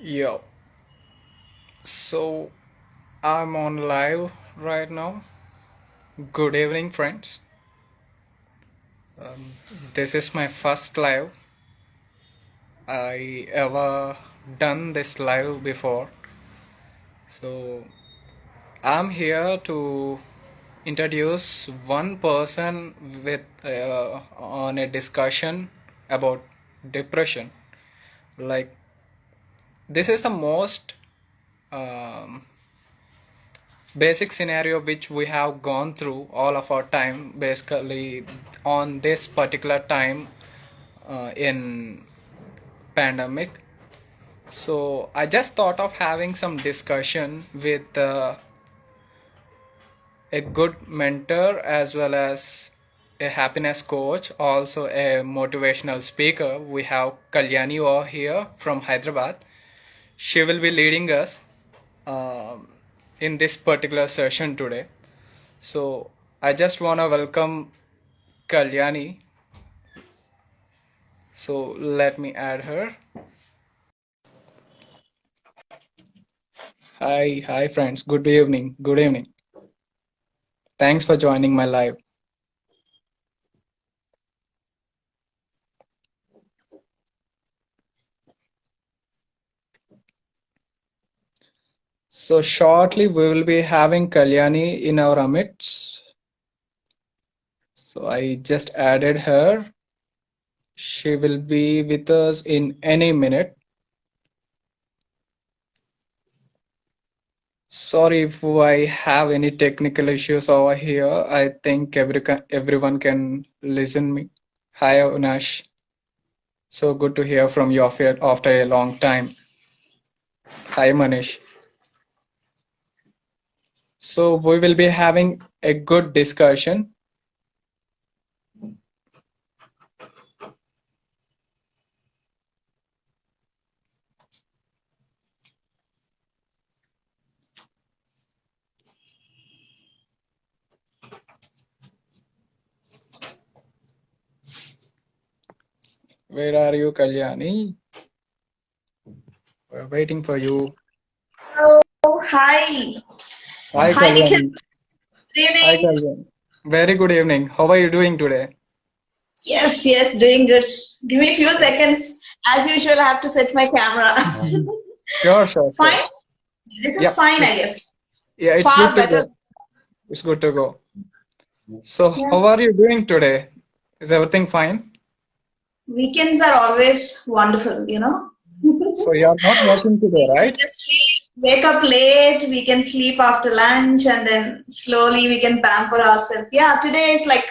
Yo, so I'm on live right now. Good evening, friends. This is my first live. I ever done this live before. So I'm here to introduce one person with on a discussion about depression. Like this is the most um, basic scenario which we have gone through all of our time basically on this particular time in pandemic. So I just thought of having some discussion with a good mentor as well as a happiness coach, also a motivational speaker. We have Kalyani over here from Hyderabad. She will be leading us um, in this particular session today. So I just want to welcome Kalyani. So let me add her. Hi friends. Good evening. Good evening. Thanks for joining my live. So shortly we will be having Kalyani in our midst. So I just added her. She will be with us in any minute. Sorry if I have any technical issues over here. I think everyone can listen me. Hi Avinash. So good to hear from you after a long time. Hi Manish. So we will be having a good discussion. Where are you, Kalyani? We're waiting for you. Hello, hi. Hi Hi, Nikhil. Kalyani. Good Hi evening. Kalyani. Very good evening. How are you doing today? Yes, doing good. Give me a few seconds. As usual, I have to set my camera. Sure. Fine? This is Yep. fine, I guess. Yeah, it's good Far to better. go. It's good to go. So Yeah. how are you doing today? Is everything fine? Weekends are always wonderful. So you are not working today, We can right? just sleep, wake up late, we can sleep after lunch, and then slowly we can pamper ourselves. Yeah, today is like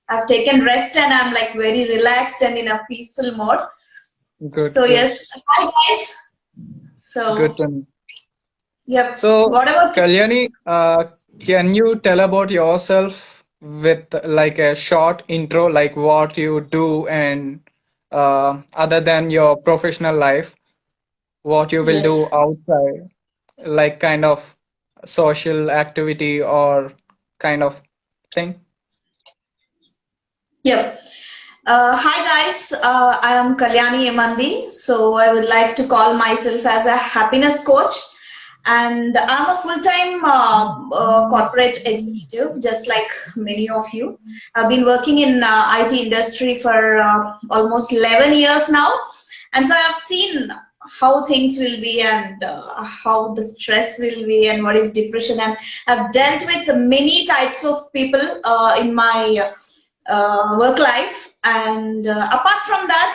I've taken rest and I'm like very relaxed and in a peaceful mode. Good, So, good, yes. Hi, guys. good So, to know. yep. So, What about you? Kalyani, can you tell about yourself with like a short intro, like what you do and other than your professional life, what you will do Yes. outside, like kind of social activity or kind of thing? Yep. Hi guys, I am Kalyani Emandi. So I would like to call myself as a happiness coach, and I'm a full-time corporate executive, just like many of you. I've been working in IT industry for almost 11 years now, and so I've seen how things will be and how the stress will be and what is depression, and I've dealt with many types of people in my work life. And apart from that,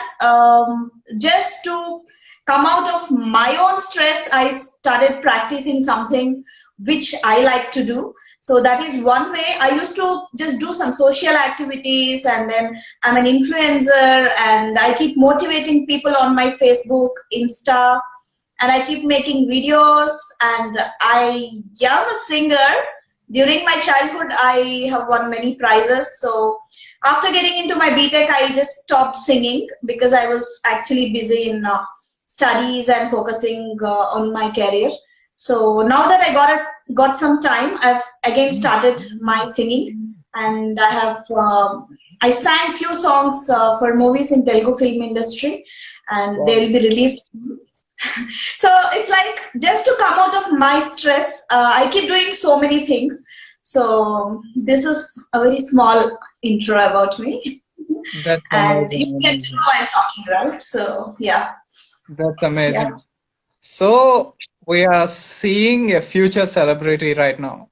just to come out of my own stress, I started practicing something which I like to do. So that is one way. I used to just do some social activities, and then I'm an influencer, and I keep motivating people on my Facebook, Insta, and I keep making videos, and I am a singer. During my childhood, I have won many prizes. So after getting into my BTech, I just stopped singing because I was actually busy in studies and focusing on my career. So now that got some time, I've again started my singing, and I have I sang few songs for movies in Telugu film industry, and Wow. they will be released. So it's like just to come out of my stress, I keep doing so many things. So this is a very small intro about me. That's And amazing, you get to amazing. know I'm talking, right? So yeah, That's yeah. amazing. So we are seeing a future celebrity right now.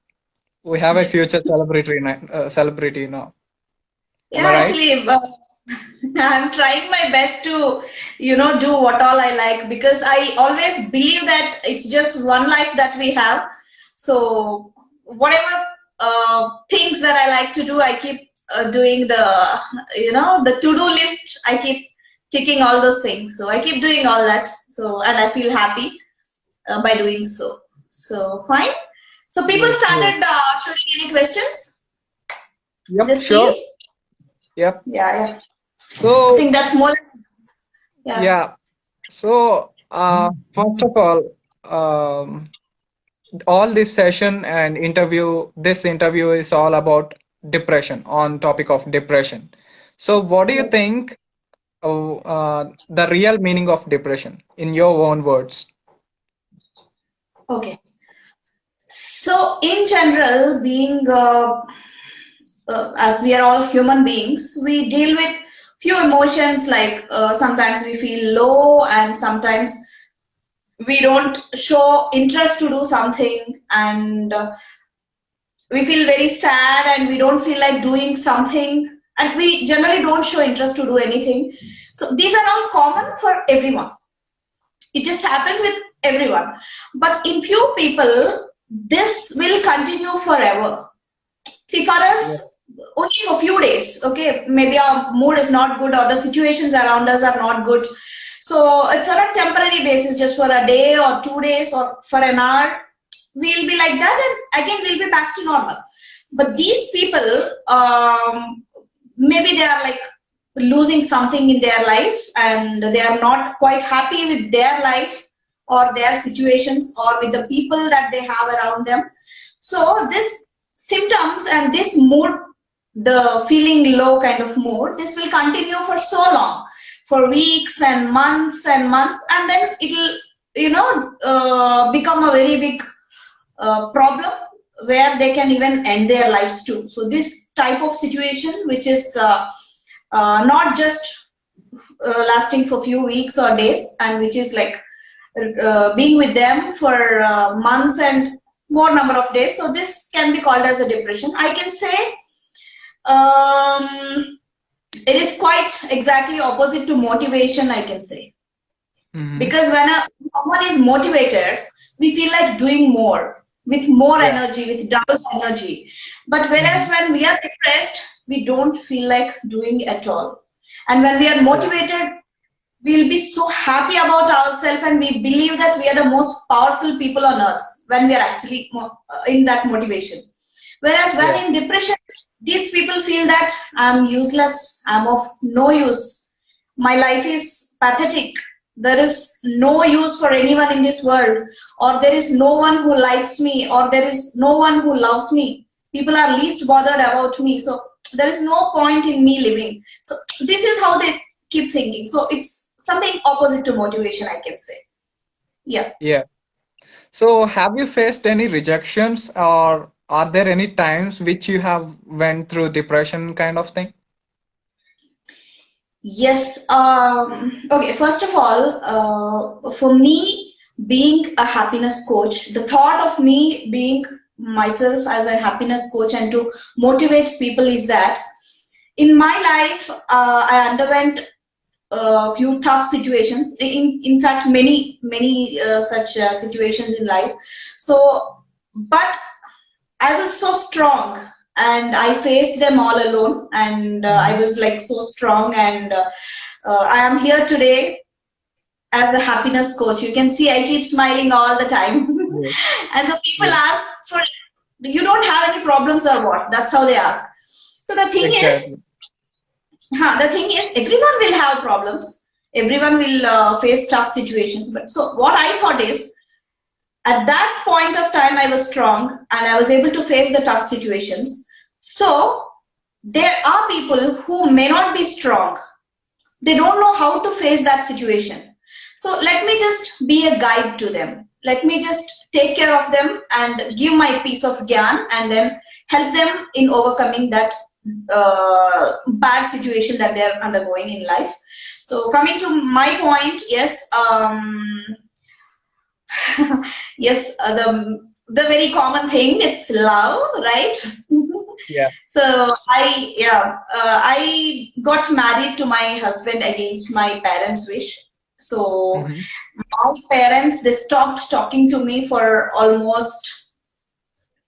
We have a future celebrity now. Am Yeah, I right? actually, I'm trying my best to, do what all I like, because I always believe that it's just one life that we have. So whatever things that I like to do, I keep doing the to-do list. I keep ticking all those things. So I keep doing all that. So, and I feel happy by doing so. So fine. So people Great, great. started shooting any questions. Yep, Just sure. see. Yep. Yeah, yeah. I So think that's more. Yeah. yeah. So first of all this session and this interview is all about depression, on topic of depression. So what do you Yeah. think the real meaning of depression in your own words? Okay. So, in general, being as we are all human beings, we deal with few emotions like sometimes we feel low and sometimes we don't show interest to do something, and we feel very sad and we don't feel like doing something, and we generally don't show interest to do anything. So, these are all common for everyone. It just happens with everyone. But in few people, this will continue forever. See, for Yeah. us, only for few days, okay? Maybe our mood is not good or the situations around us are not good. So it's on a temporary basis, just for a day or 2 days or for an hour. We'll be like that, and again we'll be back to normal. But these people, maybe they are like losing something in their life and they are not quite happy with their life or their situations or with the people that they have around them. So this symptoms and this mood, the feeling low kind of mood, this will continue for so long, for weeks and months, and then it'll become a very big problem where they can even end their lives too. So this type of situation, which is not just lasting for few weeks or days, and which is like being with them for months and more number of days. So this can be called as a depression. I can say it is quite exactly opposite to motivation, I can say. Mm-hmm. Because when someone is motivated, we feel like doing more with more Yeah. energy, with double energy. But whereas Mm-hmm. when we are depressed, we don't feel like doing at all. And when we are Yeah. motivated, we'll be so happy about ourselves and we believe that we are the most powerful people on earth when we are actually in that motivation. Whereas when Yeah. in depression, these people feel that I'm useless, I'm of no use, my life is pathetic, there is no use for anyone in this world, or there is no one who likes me, or there is no one who loves me. People are least bothered about me, so there is no point in me living. So this is how they keep thinking. So it's something opposite to motivation, I can say. Yeah. Yeah. So have you faced any rejections, or are there any times which you have went through depression kind of thing? Yes. Okay. First of all, for me, being a happiness coach, the thought of me being myself as a happiness coach and to motivate people is that in my life, I underwent a few tough situations. In fact, many such situations in life. So, but I was so strong and I faced them all alone, and I Mm-hmm. was like so strong, and I am here today as a happiness coach. You can see I keep smiling all the time. Yes. And so people Yes. ask for, you don't have any problems or what? That's how they ask. So Exactly. the thing is, everyone will have problems. Everyone will face tough situations. But so what I thought is, at that point of time, I was strong and I was able to face the tough situations. So there are people who may not be strong. They don't know how to face that situation. So let me just be a guide to them. Let me just take care of them and give my piece of gyan and then help them in overcoming that bad situation that they're undergoing in life. So coming to my point, yes, yes, the very common thing, it's love, right? Yeah. So I got married to my husband against my parents' wish. So Mm-hmm. my parents, they stopped talking to me for almost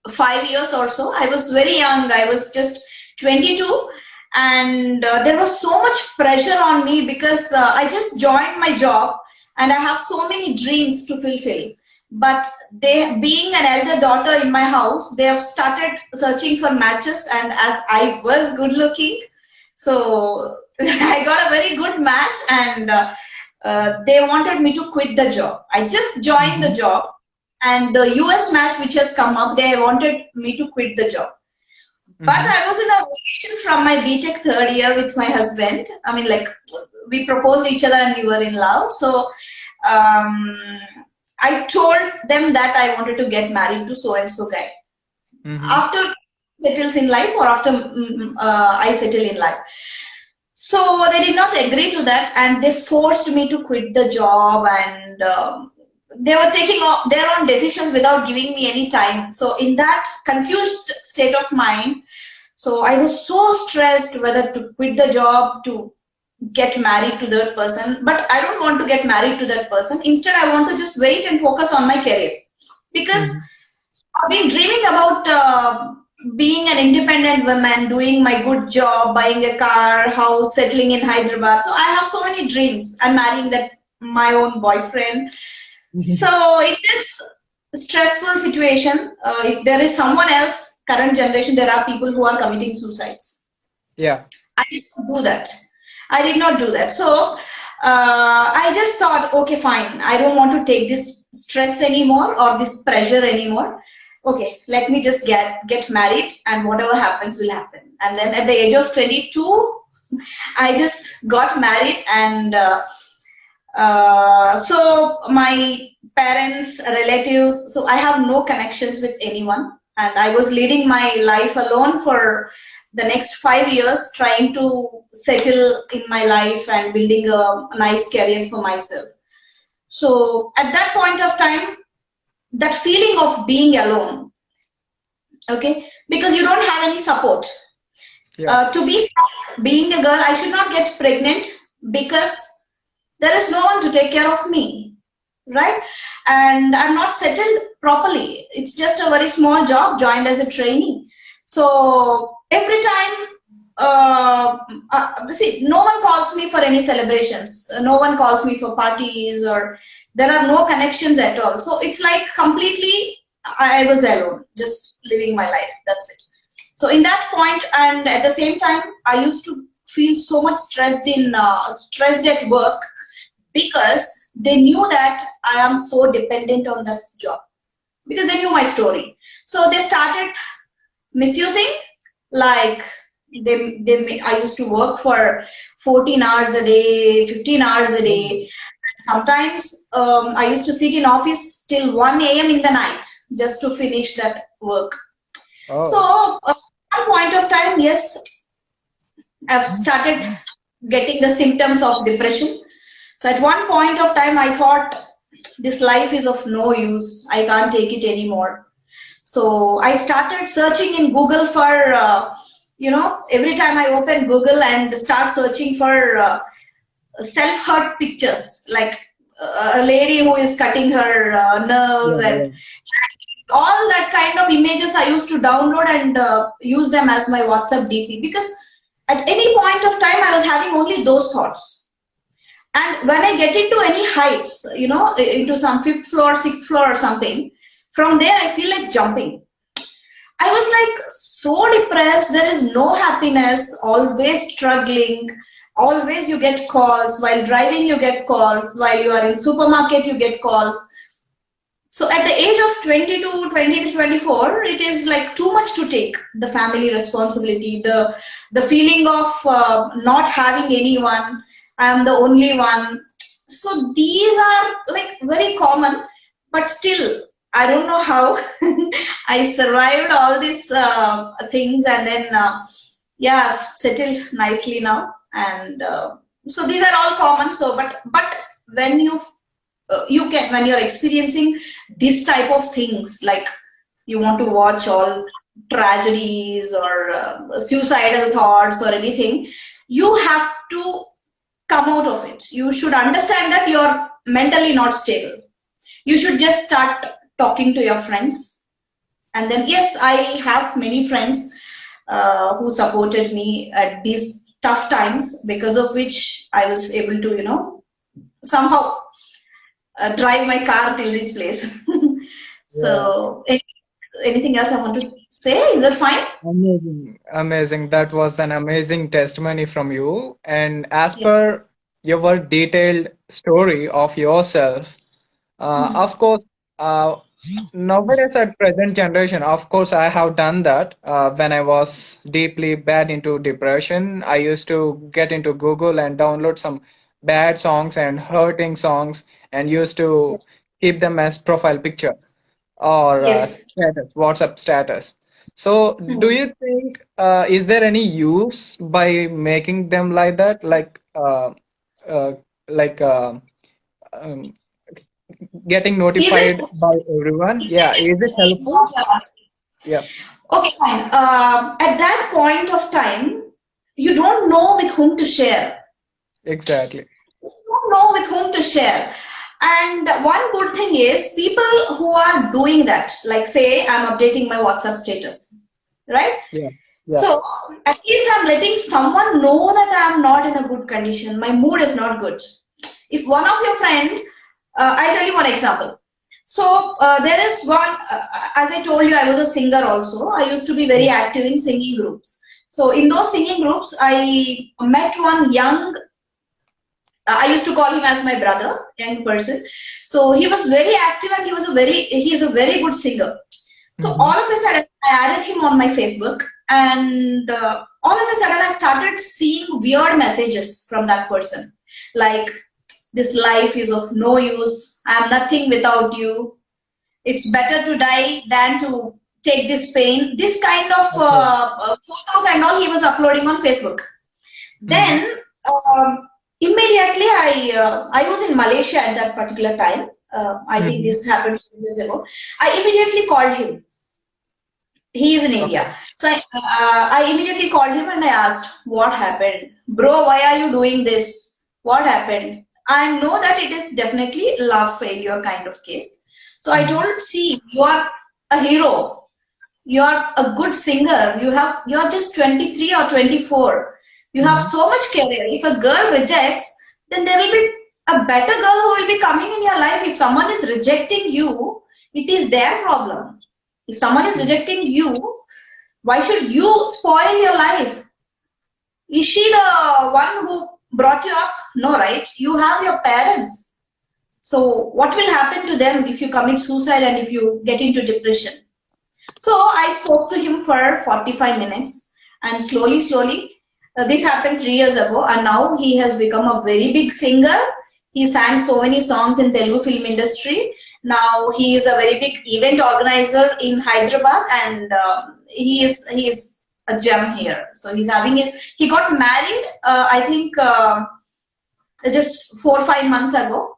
5 years or so. I was very young. I was just 22, and there was so much pressure on me because I just joined my job and I have so many dreams to fulfill. But they, being an elder daughter in my house, they have started searching for matches, and as I was good looking, so I got a very good match, and they wanted me to quit the job. I just joined the Mm-hmm. job, and the US match which has come up, they wanted me to quit the job. But Mm-hmm. I was in a relation from my BTech third year with my husband. I mean, like, we proposed each other and we were in love. So um, I told them that I wanted to get married to so and so guy. Mm-hmm. After settles in life, or after I settle in life. So they did not agree to that, and they forced me to quit the job, and they were taking their own decisions without giving me any time. So in that confused state of mind, so I was so stressed whether to quit the job, to get married to that person. But I don't want to get married to that person. Instead, I want to just wait and focus on my career, because Mm-hmm. I've been dreaming about being an independent woman, doing my good job, buying a car, house, settling in Hyderabad. So I have so many dreams. I'm marrying that my own boyfriend. So in this stressful situation, if there is someone else, current generation, there are people who are committing suicides. Yeah. I did not do that. I did not do that. So I just thought, okay, fine. I don't want to take this stress anymore or this pressure anymore. Okay, let me just get married, and whatever happens will happen. And then at the age of 22, I just got married, and so my parents, relatives, so I have no connections with anyone, and I was leading my life alone for the next 5 years, trying to settle in my life and building a nice career for myself. So at that point of time, that feeling of being alone, okay, because you don't have any support. Yeah. To be frank, being a girl, I should not get pregnant because there is no one to take care of me, right? And I'm not settled properly. It's just a very small job, joined as a trainee. So every time, see, no one calls me for any celebrations. No one calls me for parties, or there are no connections at all. So it's like completely I was alone, just living my life. That's it. So in that point, and at the same time, I used to feel so much stressed at work, because they knew that I am so dependent on this job, because they knew my story. So they started misusing, like I used to work for 14 hours a day, 15 hours a Oh. day. Sometimes I used to sit in office till 1 a.m. in the night just to finish that work. Oh. So at one point of time, yes, I've started getting the symptoms of depression. So at one point of time, I thought this life is of no use. I can't take it anymore. So I started searching in Google for, every time I open Google and start searching for self-hurt pictures, like a lady who is cutting her nerves, Yeah. and Yeah. all that kind of images I used to download and use them as my WhatsApp DP, because at any point of time I was having only those thoughts. And when I get into any heights, into some fifth floor, sixth floor or something, from there I feel like jumping. I was like so depressed. There is no happiness, always struggling. Always you get calls while driving, you get calls while you are in supermarket, you get calls. So at the age of 22, 23, 24, it is like too much to take. The family responsibility, the feeling of not having anyone. I am the only one. So these are like very common, but still, I don't know how I survived all these things, and then yeah, I've settled nicely now. And so these are all common. So, but when you can, when you're experiencing this type of things, like you want to watch all tragedies or suicidal thoughts or anything, you have to come out of it. You should understand that you're mentally not stable. You should just start talking to your friends. And then, yes, I have many friends who supported me at these tough times, because of which I was able to, somehow drive my car till this place. Yeah. So, anything else I want to say? Is that fine? Amazing. Amazing. That was an amazing testimony from you. And as Yeah. per your detailed story of yourself, Mhm. of course, uh, nowadays at present generation, of course, I have done that. When I was deeply bad into depression, I used to get into Google and download some bad songs and hurting songs and used to keep them as profile picture or Yes. status, WhatsApp status. So, do Mhm. you think is there any use by making them like that, uh, like um, getting Is it? notified by everyone? Yeah, is it Is helpful? what you're asking. Yeah, Okay, fine. At that point of time, you don't know with whom to share. exactly. You don't know with whom to share. And one good thing is people who are doing that, like say I'm updating my WhatsApp status, right? Yeah, yeah. So at least I'm letting someone know that I'm not in a good condition. My mood is not good. If one of your friend, I'll tell you one example. So there is one, as I told you, I was a singer also. I used to be very Mm. active in singing groups. So in those singing groups, I met one young, I used to call him as my brother, young person. So he was very active and he is a very good singer. So Mm-hmm. all of a sudden, I added him on my Facebook, and all of a sudden, I started seeing weird messages from that person, like this life is of no use. I am nothing without you. It's better to die than to take this pain. This kind of Okay. photos and all he was uploading on Facebook. Mm-hmm. Then immediately I was in Malaysia at that particular time. I think Mm-hmm. this happened 2 years ago. I immediately called him. He is in Okay. India. So I immediately called him and I asked, what happened? Bro, why are you doing this? What happened? I know that it is definitely love failure kind of case. So I Mm-hmm. told, see, you are a hero. You are a good singer. You're just 23 or 24. You have Mm-hmm. so much career. If a girl rejects, then there will be a better girl who will be coming in your life. If someone is rejecting you, it is their problem. If someone is Mm. rejecting you, why should you spoil your life? Is she the one who brought you up? No, right? You have your parents. So what will happen to them if you commit suicide and if you get into depression? So I spoke to him for 45 minutes, and slowly, this happened 3 years ago, and now he has become a very big singer. He sang so many songs in Telugu film industry. Now he is a very big event organizer in Hyderabad, and he is a gem here. So he got married. I think just 4 or 5 months ago.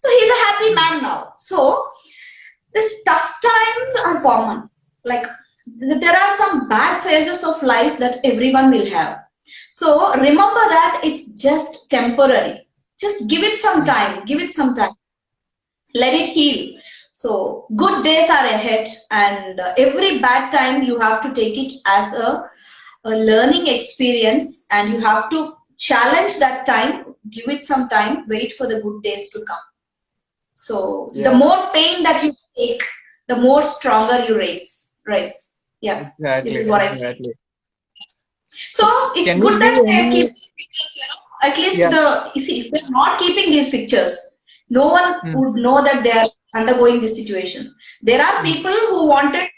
So he's a happy man now. So these tough times are common. Like there are some bad phases of life that everyone will have. So remember that it's just temporary. Just give it some Mm. time. Give it some time. Let it heal. So good days are ahead, and every bad time you have to take it as a learning experience, and you have to challenge that time. Give it some time. Wait for the good days to come. So the Yeah, more pain that you take, the more stronger you raise. Yeah, this exactly, is what I feel. exactly. So So, it's can you good give that I keep any? these pictures, At least Yeah. you see, if we're not keeping these pictures, no one Mm. would know that they are undergoing this situation. There are people who wanted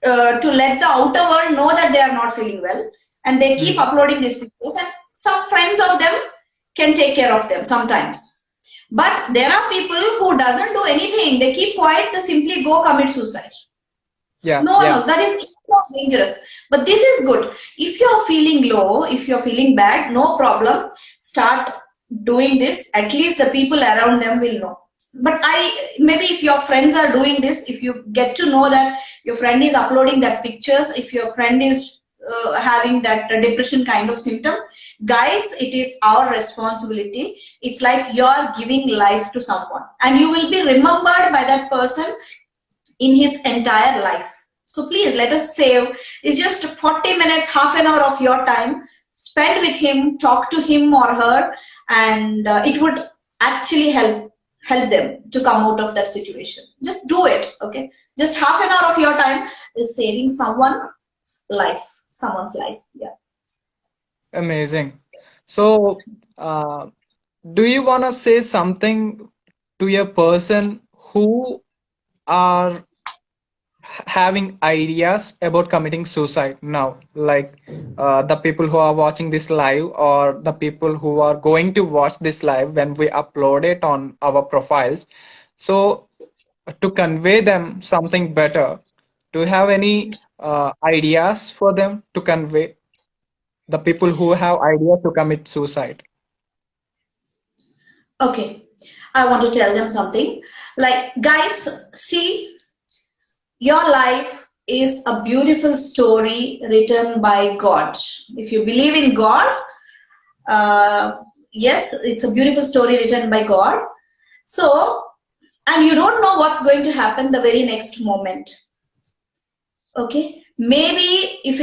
to let the outer world know that they are not feeling well, and they keep Mm. uploading these pictures, and some friends of them can take care of them sometimes. But there are people who doesn't do anything. They keep quiet. They simply go commit suicide. Yeah, No one yeah. knows. That is more dangerous. But this is good. If you're feeling low, if you're feeling bad, no problem. Start doing this. At least the people around them will know. But maybe if your friends are doing this, if you get to know that your friend is uploading that pictures, if your friend is having that depression kind of symptom, guys, it is our responsibility. It's like you're giving life to someone, and you will be remembered by that person in his entire life. So please let us save. It's just 40 minutes, half an hour of your time. Spend with him, talk to him or her, and it would actually help them to come out of that situation. Just do it, okay? Just half an hour of your time is saving someone's life. Yeah. Amazing. So, uh, do you want to say something to a person who are having ideas about committing suicide now, like the people who are watching this live or the people who are going to watch this live when we upload it on our profiles? So, to convey them something better, do you have any ideas for them to convey the people who have ideas to commit suicide? Okay. I want to tell them something. Like, guys, see, your life is a beautiful story written by God. If you believe in God, yes, it's a beautiful story written by God. So, and you don't know what's going to happen the very next moment. Okay, maybe if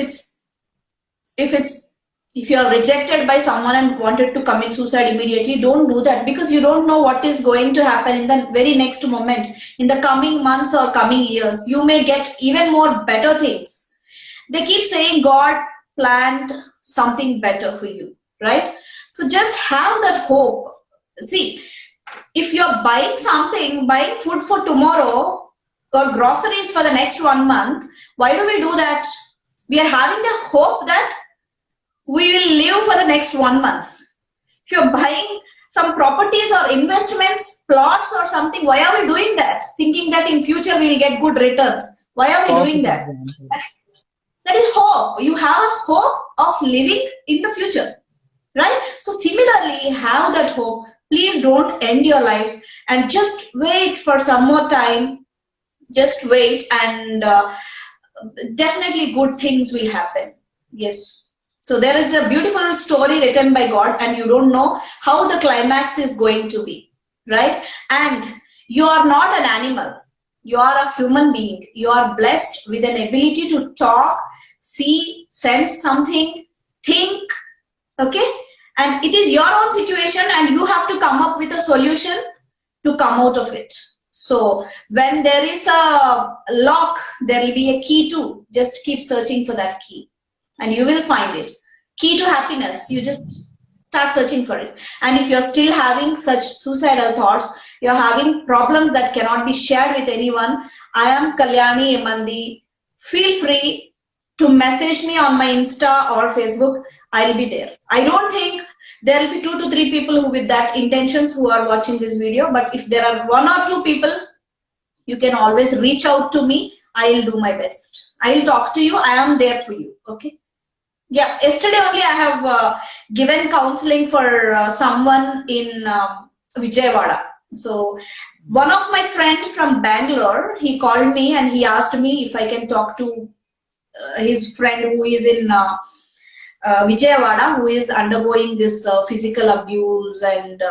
if you are rejected by someone and wanted to commit suicide immediately, don't do that, because you don't know what is going to happen in the very next moment, in the coming months or coming years. You may get even more better things. They keep saying God planned something better for you, right? So just have that hope. See, if you're buying something, buying food for tomorrow or groceries for the next 1 month, why do we do that? We are having the hope that we will live for the next 1 month. If you're buying some properties or investments, plots or something, why are we doing that? Thinking that in future we'll get good returns. Why are we doing Perfect that? example. That is hope. You have a hope of living in the future, right? So similarly, have that hope. Please don't end your life and just wait for some more time. Just wait, and definitely good things will happen. Yes. So there is a beautiful story written by God, and you don't know how the climax is going to be, right? And you are not an animal. You are a human being. You are blessed with an ability to talk, see, sense something, think, okay? And it is your own situation, and you have to come up with a solution to come out of it. So when there is a lock, there will be a key too. Just keep searching for that key and you will find it. Key to happiness. You just start searching for it. And if you're still having such suicidal thoughts, you're having problems that cannot be shared with anyone, I am Kalyani Emandi. Feel free to message me on my Insta or Facebook. I'll be there. I don't think there will be 2 to 3 people who with that intentions who are watching this video, but if there are 1 or 2 people, you can always reach out to me. I'll do my best. I'll talk to you. I am there for you. Okay. Yeah. Yesterday only I have given counseling for someone in Vijayawada. So one of my friend from Bangalore, he called me and he asked me if I can talk to his friend who is in Vijayawada, who is undergoing this physical abuse and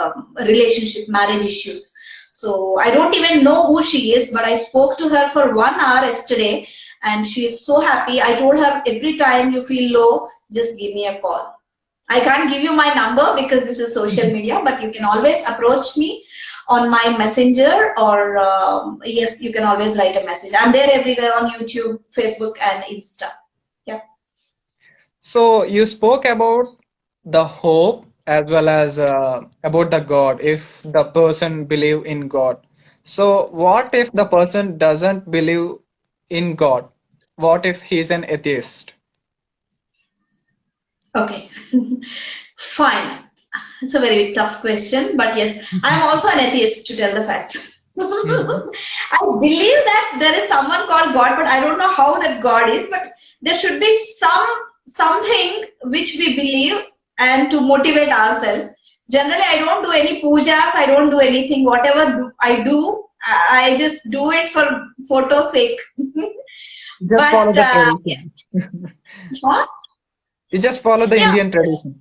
relationship marriage issues. So I don't even know who she is, but I spoke to her for 1 hour yesterday and she is so happy. I told her, every time you feel low, just give me a call. I can't give you my number because this is social media, but you can always approach me on my messenger, or yes, you can always write a message. I'm there everywhere on YouTube, Facebook and Insta. Yeah. So you spoke about the hope as well as about the God, if the person believe in God. So what if the person doesn't believe in God? What if he's an atheist? Okay, fine. It's a very tough question, but yes, I'm also an atheist to tell the fact. Mhm. I believe that there is someone called God, but I don't know how that God is. But there should be something which we believe and to motivate ourselves. Generally, I don't do any pujas. I don't do anything. Whatever I do, I just do it for photo sake. Just follow But the yeah. tradition. Huh? You just follow the Yeah. Indian tradition.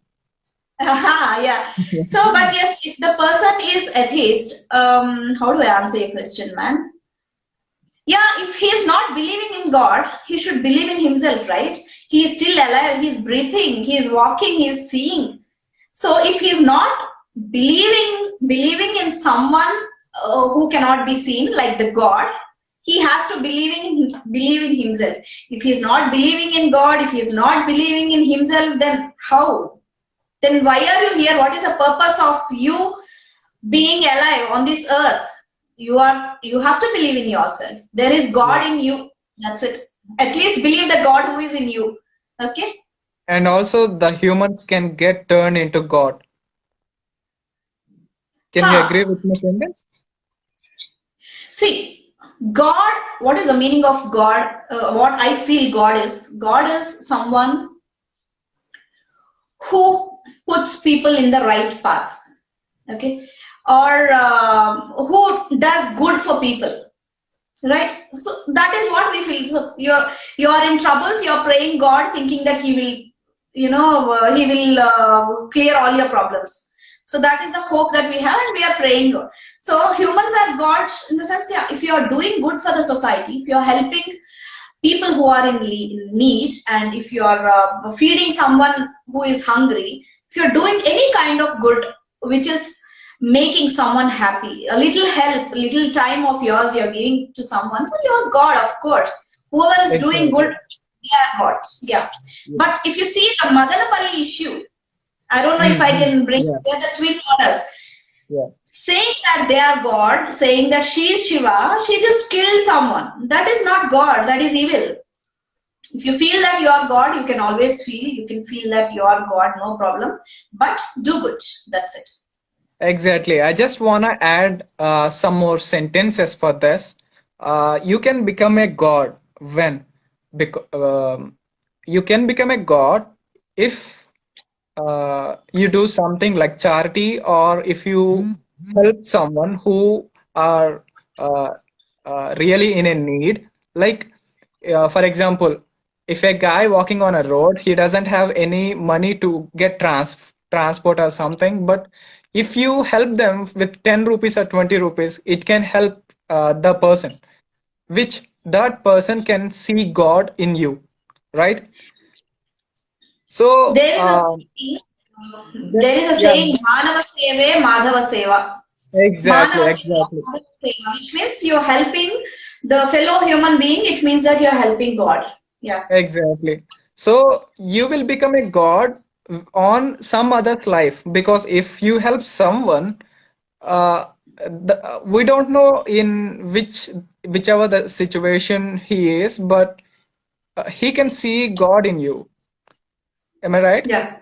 Aha, yeah. So, but yes, if the person is atheist, how do I answer your question, man? Yeah, if he is not believing in God, he should believe in himself, right? He is still alive, he is breathing, he is walking, he is seeing. So, if he is not believing in someone who cannot be seen, like the God, he has to believe in himself. If he is not believing in God, if he is not believing in himself, then how? Then why are you here? What is the purpose of you being alive on this earth? You have to believe in yourself. There is Yeah. God in you. That's it. At least believe the God who is in you. Okay? And also the humans can get turned into God. Can you agree Huh. with my sentence? See, God, what is the meaning of God? What I feel God is someone who puts people in the right path. Okay? Or who does good for people. Right, so that is what we feel. So you're in troubles, you're praying God thinking that he will, he will clear all your problems. So that is the hope that we have, and we are praying God. So humans are gods in the sense, yeah, if you are doing good for the society, if you're helping people who are in need, and if you are feeding someone who is hungry, if you're doing any kind of good which is making someone happy, a little help, a little time of yours you're giving to someone, so you're God, of course. Whoever is doing good, Exactly. they are gods. Yeah. Yeah. But if you see the Madanapalli issue, I don't know if I Mm-hmm. can bring, Yeah. they're the twin mothers Yeah. saying that they are God, saying that she is Shiva, she just killed someone. That is not God, that is evil. If you feel that you are God, you can always feel, you can feel that you are God, no problem. But do good. That's it. Exactly. I just want to add some more sentences for this. You can become a god when you can become a god if you do something like charity, or if you help someone who are uh, really in a need. Like, for example, if a guy walking on a road, he doesn't have any money to get transport or something, but if you help them with 10 rupees or 20 rupees, it can help the person, which that person can see God in you, right? So, There is a saying, there is a yeah, saying, Manava Seve, Madhava Seva. exactly, Manava Seva, exactly, Madhava Seva, which means you're helping the fellow human being. It means that you're helping God. Yeah. exactly. So you will become a god on some other's life, because if you help someone, we don't know in whichever the situation he is, but he can see God in you. Am I right? Yeah.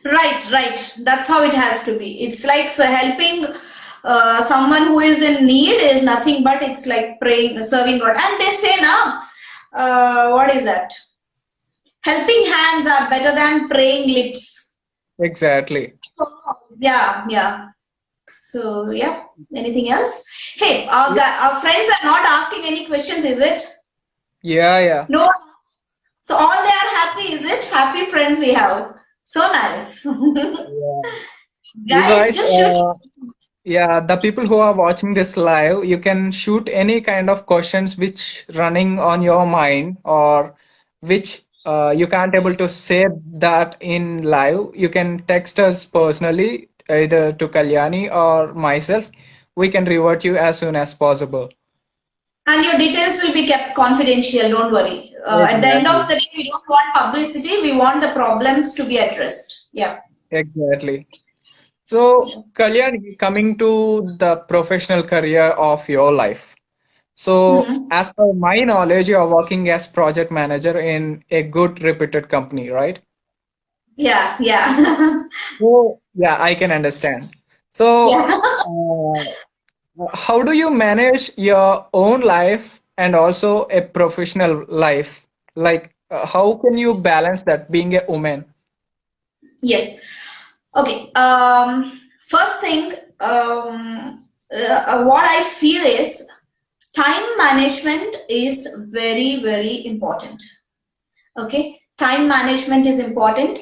Right, right. That's how it has to be. It's like, so helping someone who is in need is nothing but it's like praying, serving God. And they say now, what is that? Helping hands are better than praying lips. Exactly. So, yeah, yeah. So, yeah. Anything else? Hey, Yeah, our friends are not asking any questions, is it? yeah, yeah. No. So all they are happy, is it? Happy friends we have. So nice. Yeah. You Guys, guys, just shoot. yeah, the people who are watching this live, you can shoot any kind of questions which running on your mind, or which you can't able to say that in live. You can text us personally, either to Kalyani or myself. We can revert you as soon as possible. And your details will be kept confidential, don't worry. At the end of Exactly. the day, we don't want publicity, we want the problems to be addressed. Yeah. Exactly. So, Kalyani, coming to the professional career of your life. So, Mhm. as per my knowledge, you are working as project manager in a good reputed company, right? Yeah, yeah. So, yeah, I can understand. So, Yeah. how do you manage your own life and also a professional life? Like, how can you balance that being a woman? Yes. Okay. First thing, what I feel is time management is very, very important. Okay. Time management is important.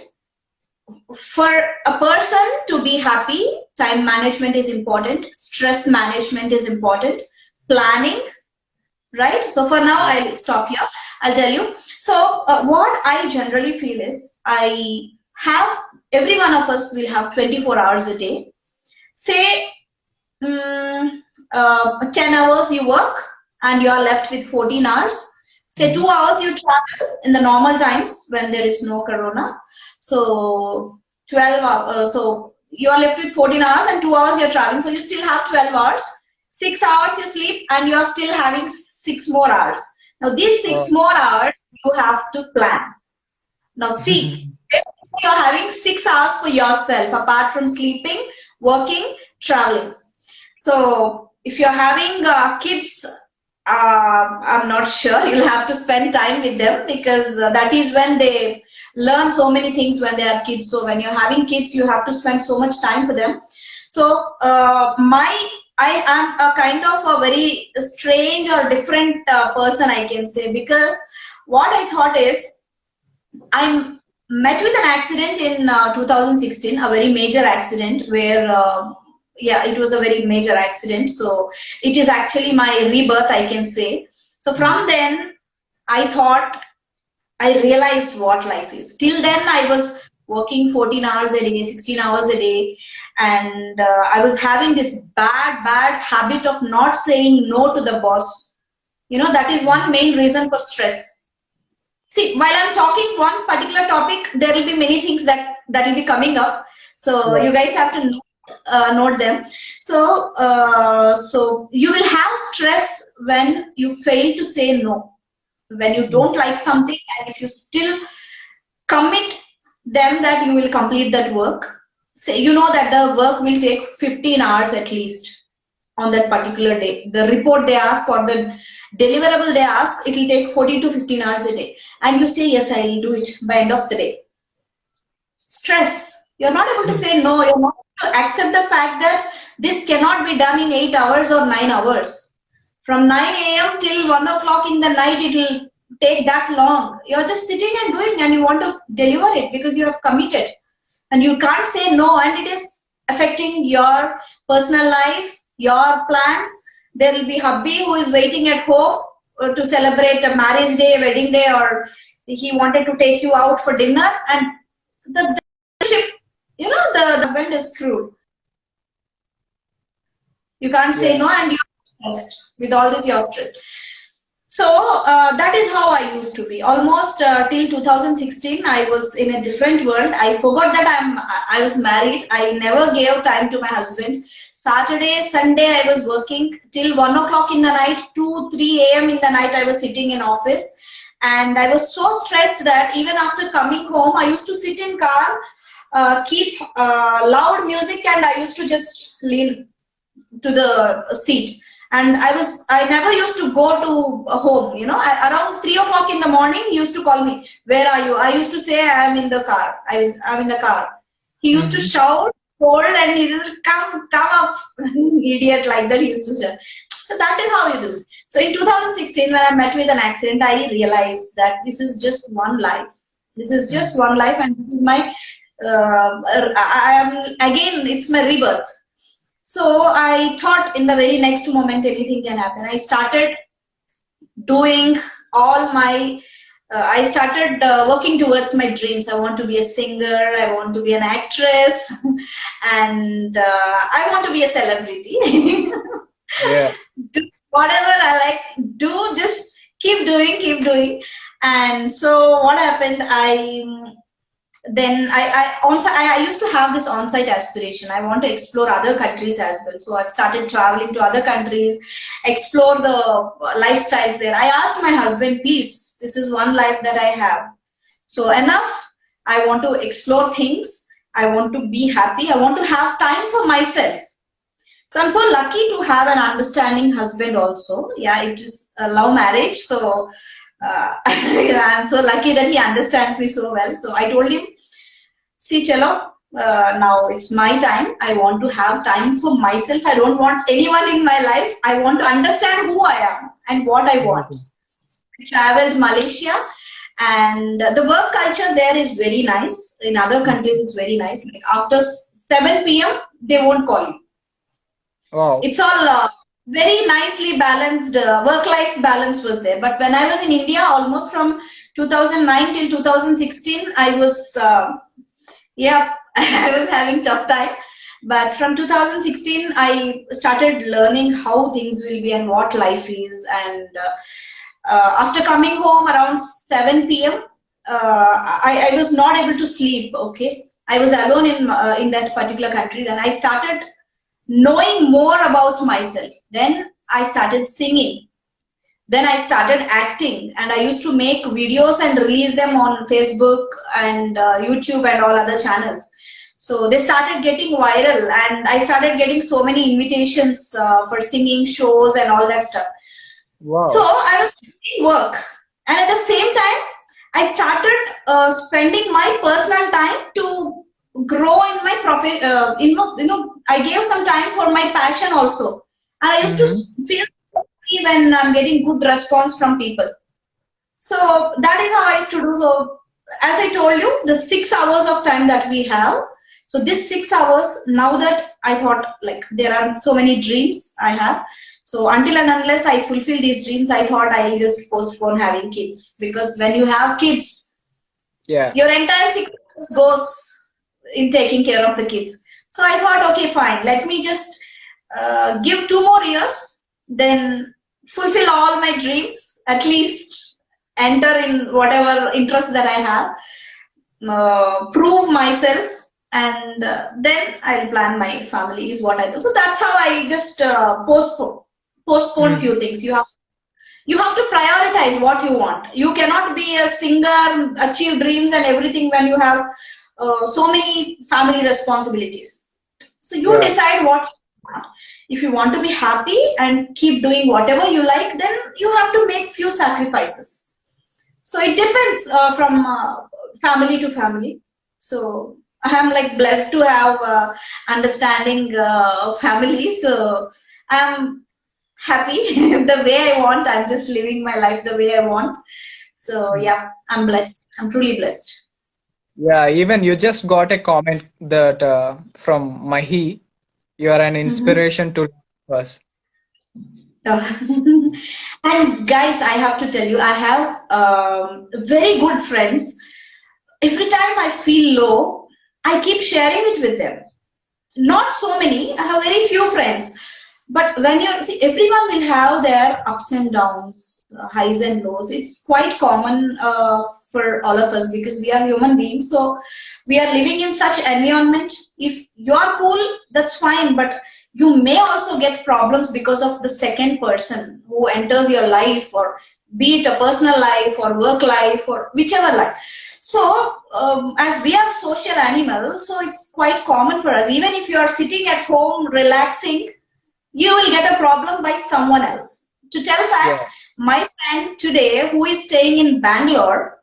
For a person to be happy, time management is important. Stress management is important. Planning, right? So for now, I'll stop here. I'll tell you. So what I generally feel is I have, every one of us will have 24 hours a day. Say 10 hours you work and you are left with 14 hours. Say Mhm. 2 hours you travel in the normal times when there is no corona. So 12 hours, so you are left with 14 hours and 2 hours you're traveling. So you still have 12 hours. 6 hours you sleep and you're still having 6 more hours. Now these six Oh. more hours you have to plan. Now see, if you're having 6 hours for yourself apart from sleeping, working, traveling. So if you're having kids, I'm not sure. You'll have to spend time with them because that is when they learn so many things when they are kids. So when you're having kids, you have to spend so much time for them. So I am a kind of a very strange or different person, I can say, because what I thought is I met with an accident in 2016, a very major accident where, yeah, it was a very major accident. So it is actually my rebirth, I can say. So from Mhm. then, I thought I realized what life is. Till then, I was working 14 hours a day, 16 hours a day, and I was having this bad habit of not saying no to the boss. You know, that is one main reason for stress. See, while I'm talking one particular topic, there will be many things that will be coming up. So Yeah. you guys have to note them. So you will have stress when you fail to say no, when you don't like something, and if you still commit them that you will complete that work. Say you know that the work will take 15 hours at least on that particular day. The report they ask or the deliverable they ask, it will take 14 to 15 hours a day. And you say, yes, I will do it by end of the day. Stress. You're not able to Mhm. say no. You're not able to accept the fact that this cannot be done in 8 hours or 9 hours. From 9 a.m. till 1 o'clock in the night, it will take that long. You're just sitting and doing and you want to deliver it because you have committed. And you can't say no, and it is affecting your personal life, your plans. There will be hubby who is waiting at home to celebrate a marriage day, wedding day, or he wanted to take you out for dinner, and the ship, the husband is screwed. You can't say Yeah. no, and you're stressed. With all this, you're stressed. So that is how I used to be. Almost till 2016, I was in a different world. I forgot that I was married. I never gave time to my husband. Saturday, Sunday, I was working till 1 o'clock in the night, 2, 3 a.m. in the night. I was sitting in office, and I was so stressed that even after coming home, I used to sit in car, keep loud music, and I used to just lean to the seat. And I never used to go to home, around 3 o'clock in the morning he used to call me, where are you? I used to say I'm in the car. I'm in the car. He used to Mhm. shout, cold, and he will come up. Idiot, like that he used to shout. So that is how it is. So in 2016 when I met with an accident, I realized that this is just one life. This is just Mhm. one life, and this is my I am, again, it's my rebirth. So I thought in the very next moment anything can happen. I started doing all my, I started working towards my dreams. I want to be a singer, I want to be an actress, and I want to be a celebrity. Yeah. Do whatever I like, do, just keep doing, keep doing. And so what happened? Then I used to have this on-site aspiration. I want to explore other countries as well. So I've started traveling to other countries, explore the lifestyles there. I asked my husband, please, this is one life that I have. So enough. I want to explore things. I want to be happy. I want to have time for myself. So I'm so lucky to have an understanding husband also. Yeah, it is a love marriage. So I'm so lucky that he understands me so well. So I told him, see, Chalo, now it's my time. I want to have time for myself. I don't want anyone in my life. I want to understand who I am and what I want. I traveled Malaysia, and the work culture there is very nice. In other countries, it's very nice. Like after 7 p.m., they won't call you. Wow. It's all very nicely balanced. Work-life balance was there. But when I was in India, almost from 2009 till 2016, I was, yeah, I was having tough time. But from 2016, I started learning how things will be and what life is. And after coming home around 7 p.m., I was not able to sleep. Okay, I was alone in that particular country. Then I started knowing more about myself. Then I started singing. Then I started acting, and I used to make videos and release them on Facebook and YouTube and all other channels. So they started getting viral, and I started getting so many invitations for singing shows and all that stuff. Wow. So I was doing work, and at the same time, I started spending my personal time to grow in my profit. I gave some time for my passion also, and I used to feel happy when I'm getting good response from people. So that is how I used to do. So as I told you, the 6 hours of time that we have. So this 6 hours, now that I thought like there are so many dreams I have. So until and unless I fulfill these dreams, I thought I'll just postpone having kids, because when you have kids, Yeah. your entire 6 hours goes in taking care of the kids. So I thought, okay, fine, let me just give 2 more years, then fulfill all my dreams, at least enter in whatever interest that I have, prove myself, and then I'll plan my family is what I do. So that's how I just postpone few things. You have to prioritize what you want. You cannot be a singer, achieve dreams and everything when you have so many family responsibilities. So you Yeah. decide what you want. If you want to be happy and keep doing whatever you like, then you have to make few sacrifices. So it depends from family to family. So I am like blessed to have understanding family. So I'm happy the way I want. I'm just living my life the way I want. So yeah, I'm blessed. I'm truly blessed. Yeah, even you just got a comment that from Mahi, you are an Mm-hmm. inspiration to us. And guys, I have to tell you, I have very good friends. Every time I feel low, I keep sharing it with them. Not so many. I have very few friends. But when you see, everyone will have their ups and downs, highs and lows. It's quite common for all of us because we are human beings. So we are living in such environment. If you are cool, that's fine. But you may also get problems because of the second person who enters your life, or be it a personal life or work life or whichever life. So, as we are social animals, so it's quite common for us. Even if you are sitting at home relaxing, you will get a problem by someone else. To tell fact, Yeah. my friend today who is staying in Bangalore,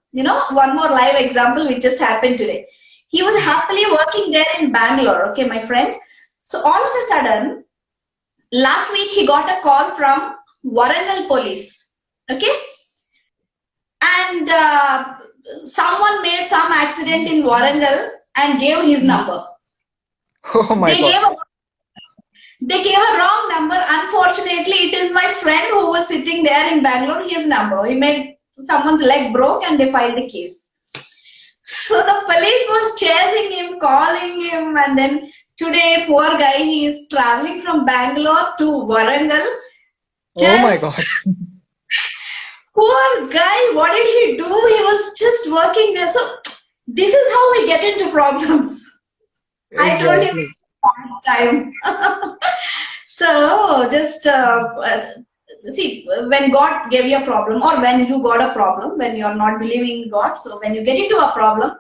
one more live example which just happened today. He was happily working there in Bangalore, okay, my friend. So all of a sudden, last week he got a call from Warangal police, okay? And someone made some accident in Warangal and gave his number. Oh my They God. gave a They gave a wrong number. Unfortunately, it is my friend who was sitting there in Bangalore, his number. He made someone's leg broke and they filed a case. So the police was chasing him, calling him, and then today, poor guy, he is traveling from Bangalore to Warangal. Oh my God. Just poor guy, what did he do? He was just working there. So This is how we get into problems. I told you Exactly. it's time. So just see, when God gave you a problem, or when you got a problem, when you are not believing in God, so when you get into a problem,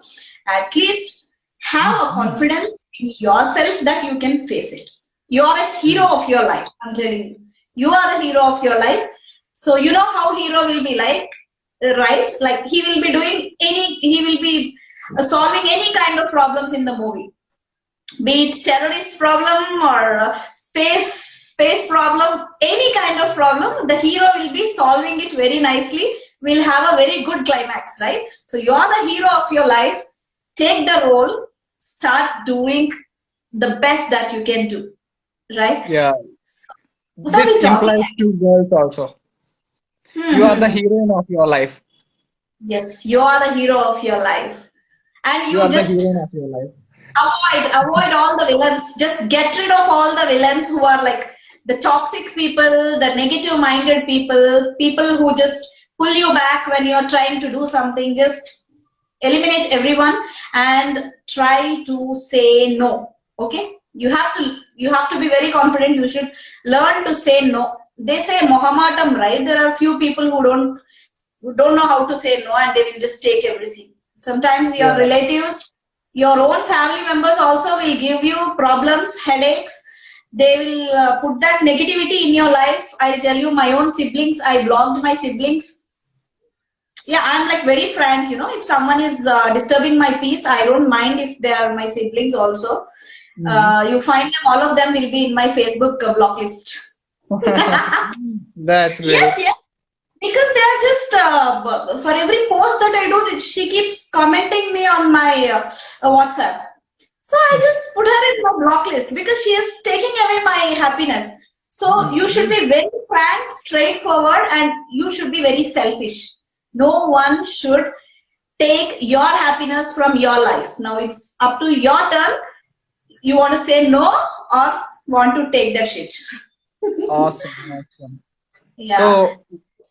at least have a confidence in yourself that you can face it. You are a hero of your life. I'm telling you, you are the hero of your life. So you know how hero will be like, right? Like he will be doing any, he will be solving any kind of problems in the movie, be it terrorist problem or space problem, any kind of problem, the hero will be solving it very nicely, will have a very good climax, right? So you are the hero of your life. Take the role, start doing the best that you can do, right? Yeah. So, what are This we talking implies to girls also. You are the about? heroine of your life. Yes, you are the hero of your life, and You you are the just heroine of your life. avoid all the villains. Just get rid of all the villains who are like the toxic people, the negative minded people, people who just pull you back when you're trying to do something. Just eliminate everyone and try to say no. Okay, you have to be very confident. You should learn to say no. They say mohammadam, right? There are few people who don't know how to say no, and they will just take everything. Sometimes your Yeah. relatives, your own family members also will give you problems, headaches. They will put that negativity in your life. I'll tell you, my own siblings, I blocked my siblings. Yeah, I'm like very frank. If someone is disturbing my peace, I don't mind if they are my siblings also. Mhm. You find them, all of them will be in my Facebook block list. That's Yes, great. yes. Because they are just for every post that I do, she keeps commenting me on my WhatsApp. So I just put her in my block list because she is taking away my happiness. So you should be very frank, straightforward, and you should be very selfish. No one should take your happiness from your life. Now it's up to your turn. You want to say no or want to take the shit. Awesome. Awesome. Yeah. So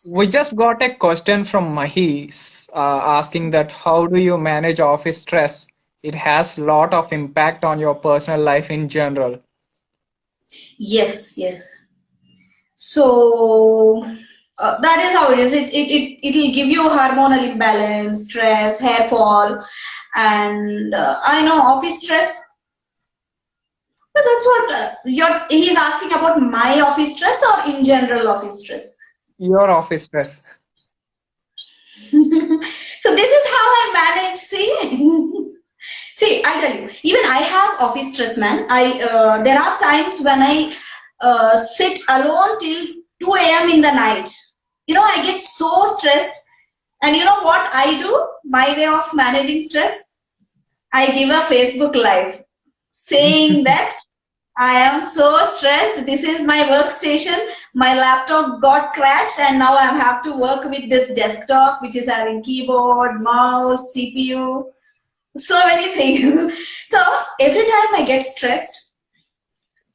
we just got a question from Mahi asking that how do you manage office stress? It has lot of impact on your personal life in general. Yes, yes. So that is how it is. It'll give you hormonal imbalance, stress, hair fall, and I know office stress. But that's what he's asking about, my office stress or in general office stress. Your office stress. So this is how I manage. See, see, I tell you, even I have office stress, man. I there are times when I sit alone till 2 a.m. in the night. I get so stressed. And you know what I do? My way of managing stress, I give a Facebook live saying that I am so stressed. This is my workstation. My laptop got crashed, and now I have to work with this desktop, which is having keyboard, mouse, CPU, so many things. So every time I get stressed,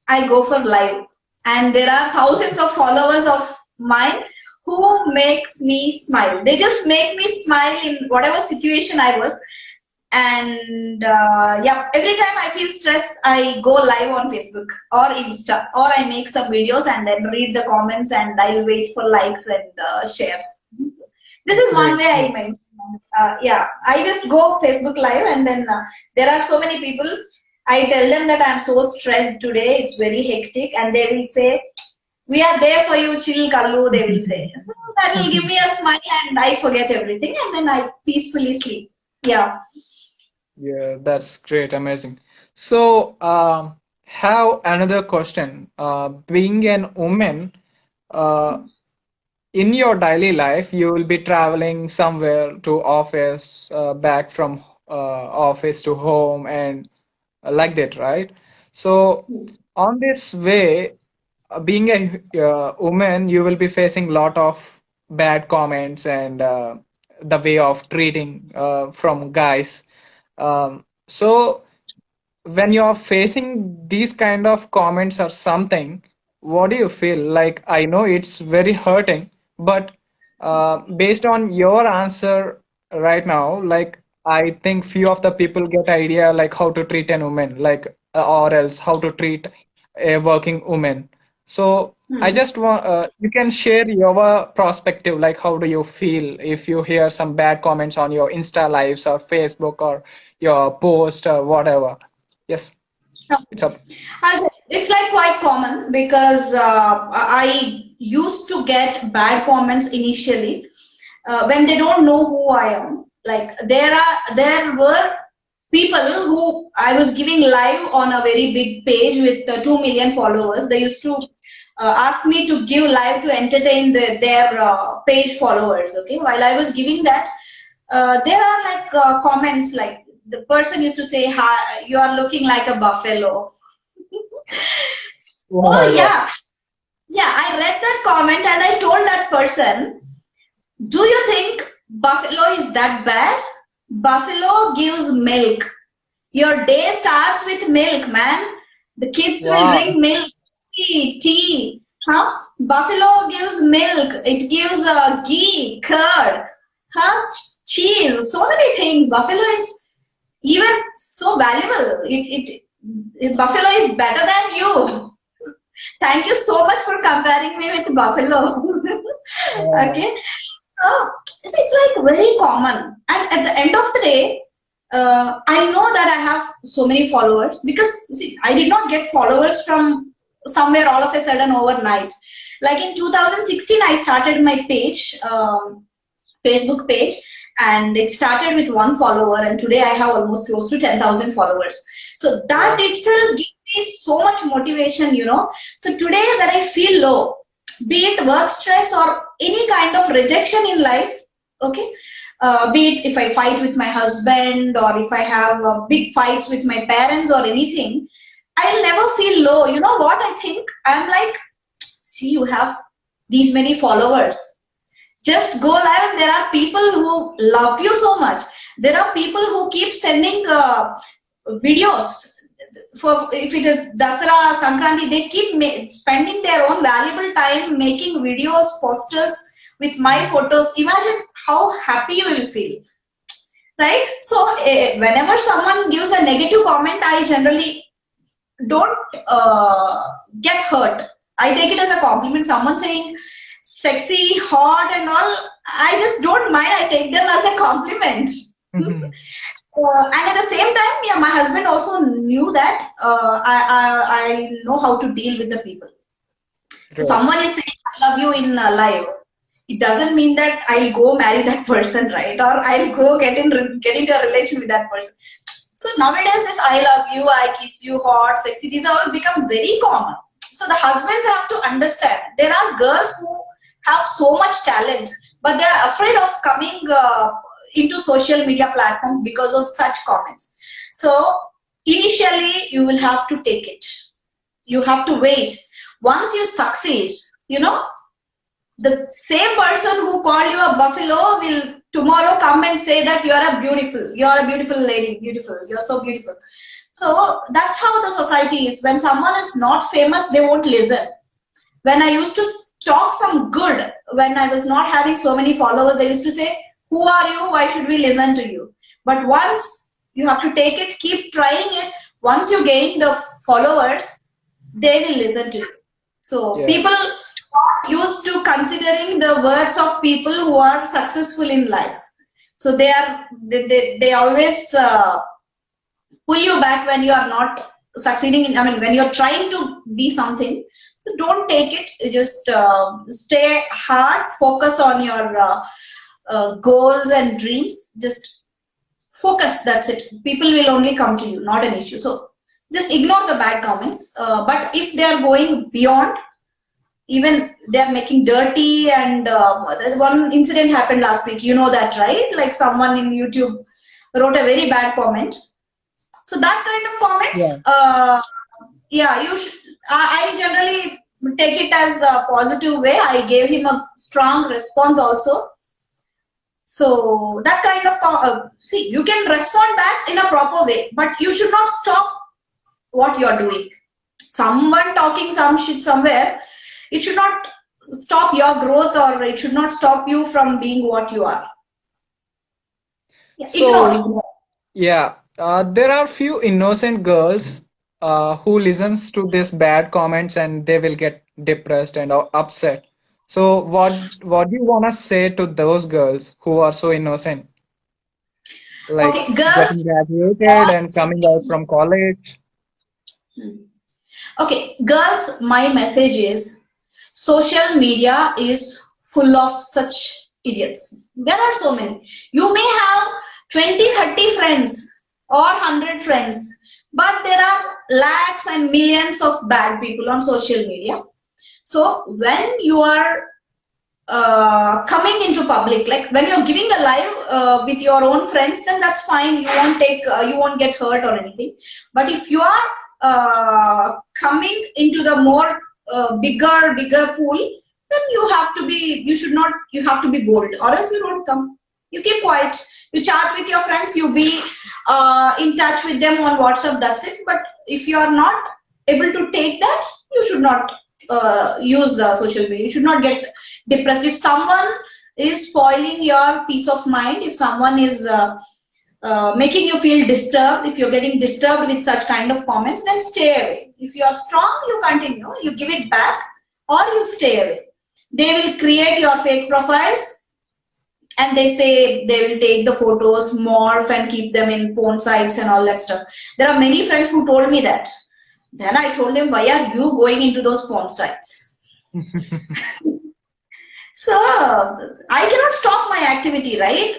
I go for live. And there are thousands of followers of mine who makes me smile. They just make me smile in whatever situation I was. And yeah, every time I feel stressed, I go live on Facebook or Insta, or I make some videos and then read the comments, and I'll wait for likes and shares. This is one Great. way I make. Yeah, I just go Facebook live, and then there are so many people. I tell them that I'm so stressed today. It's very hectic, and they will say, "We are there for you, chill, Kallu." They will say. So that will give me a smile, and I forget everything, and then I peacefully sleep. Yeah. Yeah, that's great, amazing. So, have another question. Being an woman, uh, in your daily life, you will be traveling somewhere to office, back from office to home, and like that, right? So, on this way, being a woman, you will be facing lot of bad comments and the way of treating from guys. So when you're facing these kind of comments or something, what do you feel? Like, I know it's very hurting, but based on your answer right now, like, I think few of the people get idea like how to treat an woman, like or else how to treat a working woman. So I Hmm. just want you can share your perspective, like how do you feel if you hear some bad comments on your Insta lives or Facebook or your post or whatever. Yes, it's up. It's like quite common because I used to get bad comments initially when they don't know who I am. Like there were people who I was giving live on a very big page with 2 million followers. They used to ask me to give live to entertain their page followers. Okay, while I was giving that, there are like comments like the person used to say, "Hi, you are looking like a buffalo." Oh Oh my God. yeah, yeah. I read that comment and I told that person, "Do you think buffalo is that bad? Buffalo gives milk. Your day starts with milk, man. The kids will Wow. drink milk, tea. Huh? Buffalo gives milk. It gives ghee, curd, huh? Cheese. So many things. Buffalo is even so valuable. Buffalo is better than you. Thank you so much for comparing me with buffalo." Uh, Okay. It's like very common. And at the end of the day, I know that I have so many followers because see, I did not get followers from somewhere all of a sudden overnight. Like in 2016, I started my page, Facebook page, and it started with one follower, and today I have almost close to 10,000 followers. So that wow. itself gives me so much motivation. So today, when I feel low, be it work stress or any kind of rejection in life, okay, be it if I fight with my husband or if I have big fights with my parents or anything, I'll never feel low. You know what I think? I'm like, see, you have these many followers, just go live and there are people who love you so much. There are people who keep sending videos for, if it is Dasara, Sankranti, they keep spending their own valuable time making videos, posters with my Mhm. photos. Imagine how happy you will feel, right? So whenever someone gives a negative comment, I generally don't get hurt. I take it as a compliment. Someone saying sexy, hot, and all, I just don't mind. I take them as a compliment. Mhm. And at the same time, yeah, my husband also knew that I know how to deal with the people. So Great. someone is saying I love you in live. It doesn't mean that I'll go marry that person, right? Or I'll go get into a relation with that person. So nowadays, this I love you, I kiss you, hot, sexy, these are all become very common. So the husbands have to understand. There are girls who have so much talent, but they are afraid of coming into social media platforms because of such comments. So initially, you will have to take it. You have to wait. Once you succeed, you know, the same person who called you a buffalo will tomorrow come and say that you're a beautiful lady, beautiful, you're so beautiful. So that's how the society is. When someone is not famous, they won't listen. When I used to talk some good, when I was not having so many followers, they used to say, "Who are you? Why should we listen to you?" But once you have to take it, keep trying it. Once you gain the followers, they will listen to you. So Yeah. people are used to considering the words of people who are successful in life. So they always pull you back when you are not succeeding in, I mean, when you're trying to be something. So don't take it. You just stay hard, focus on your goals and dreams. Just focus. That's it. People will only come to you, not an issue. So just ignore the bad comments. But if they are going beyond, even they're making dirty, and one incident happened last week, you know that, right? Like someone in YouTube wrote a very bad comment. So that kind of Yeah. comments, yeah, you should, I generally take it as a positive way. I gave him a strong response also. So that kind of see, you can respond back in a proper way, but you should not stop what you're doing. Someone talking some shit somewhere, it should not stop your growth, or it should not stop you from being what you are. Yeah, ignore, So ignore. yeah, there are few innocent girls who listens to these bad comments and they will get depressed and upset. So what do you wanna say to those girls who are so innocent, like Okay, girls getting graduated on and coming out social. from college? Okay, girls, my message is social media is full of such idiots. There are so many. You may have 20, 30 friends or 100 friends, but there are lakhs and millions of bad people on social media. So when you are coming into public, like when you're giving a live with your own friends, then that's fine. You won't get hurt or anything. But if you are coming into the more bigger pool, then you should not, you have to be bold, or else you don't come. You keep quiet. You chat with your friends. You be in touch with them on WhatsApp. That's it. But if you are not able to take that, you should not use social media. You should not get depressed. If someone is spoiling your peace of mind, if someone is making you feel disturbed, if you're getting disturbed with such kind of comments, then stay away. If you are strong, you continue, you give it back, or you stay away. They will create your fake profiles, and they say they will take the photos, morph, and keep them in porn sites and all that stuff. There are many friends who told me that. Then I told them, why are you going into those porn sites? So I cannot stop my activity, right?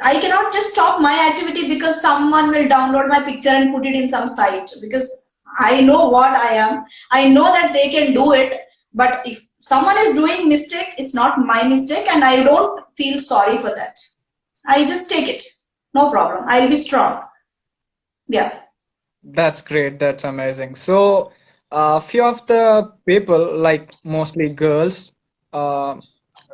I cannot just stop my activity because someone will download my picture and put it in some site, because I know what I am. I know that they can do it, but if someone is doing mistake, it's not my mistake, and I don't feel sorry for that. I just take it. No problem. I'll be strong. Yeah. That's great. That's amazing. So, few of the people, like mostly girls, uh,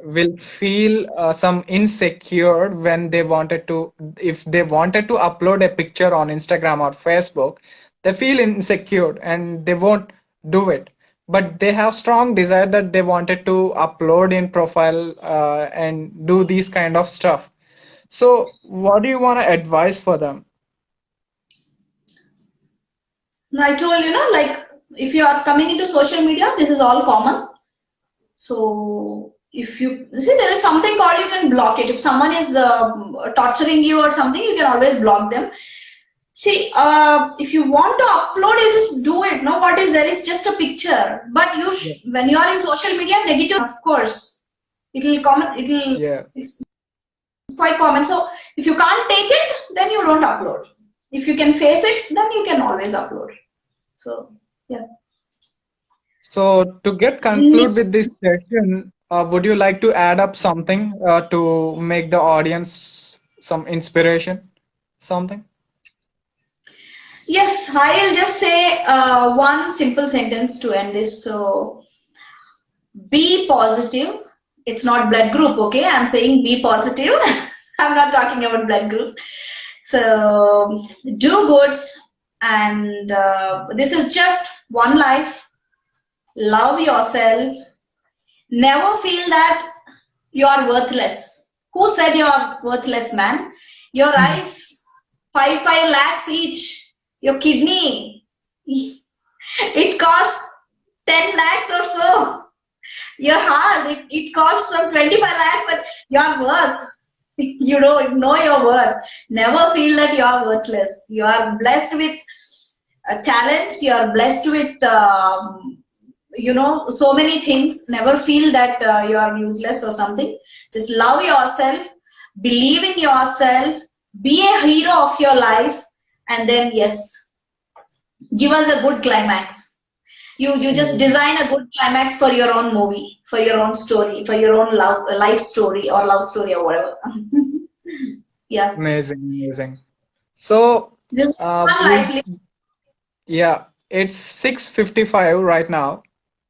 will feel some insecure when they wanted to, if they wanted to upload a picture on Instagram or Facebook, they feel insecure and they won't do it. But they have strong desire that they wanted to upload in profile and do these kind of stuff. So, what do you want to advise for them? Now I told you, like if you are coming into social media, this is all common. So if you see, there is something called, you can block it. If someone is torturing you or something, you can always block them. See, if you want to upload, you just do it. No, what is there is just a picture. But Yeah. when you are in social media, negative, of course, it will comment. Yeah. It's quite common. So if you can't take it, then you don't upload. If you can face it, then you can always upload. So yeah. So to get conclude with this session, would you like to add up something to make the audience some inspiration? Something? Yes, I'll just say one simple sentence to end this. So, be positive. It's not blood group, okay? I'm saying be positive. I'm not talking about blood group. So, do good. And this is just one life. Love yourself. Never feel that you are worthless. Who said you are worthless, man? Your eyes, 5 lakhs each. Your kidney, it costs 10 lakhs or so. Your heart, it costs some 25 lakhs, but your worth, you don't know your worth. Never feel that you are worthless. You are blessed with talents. You are blessed with, so many things. Never feel that you are useless or something. Just love yourself, believe in yourself, be a hero of your life, and then, yes, give us a good climax. You just Amazing, design a good climax for your own movie, for your own story, for your own life story or love story or whatever. Yeah. amazing. So, This is one we life. yeah, it's 6:55 right now.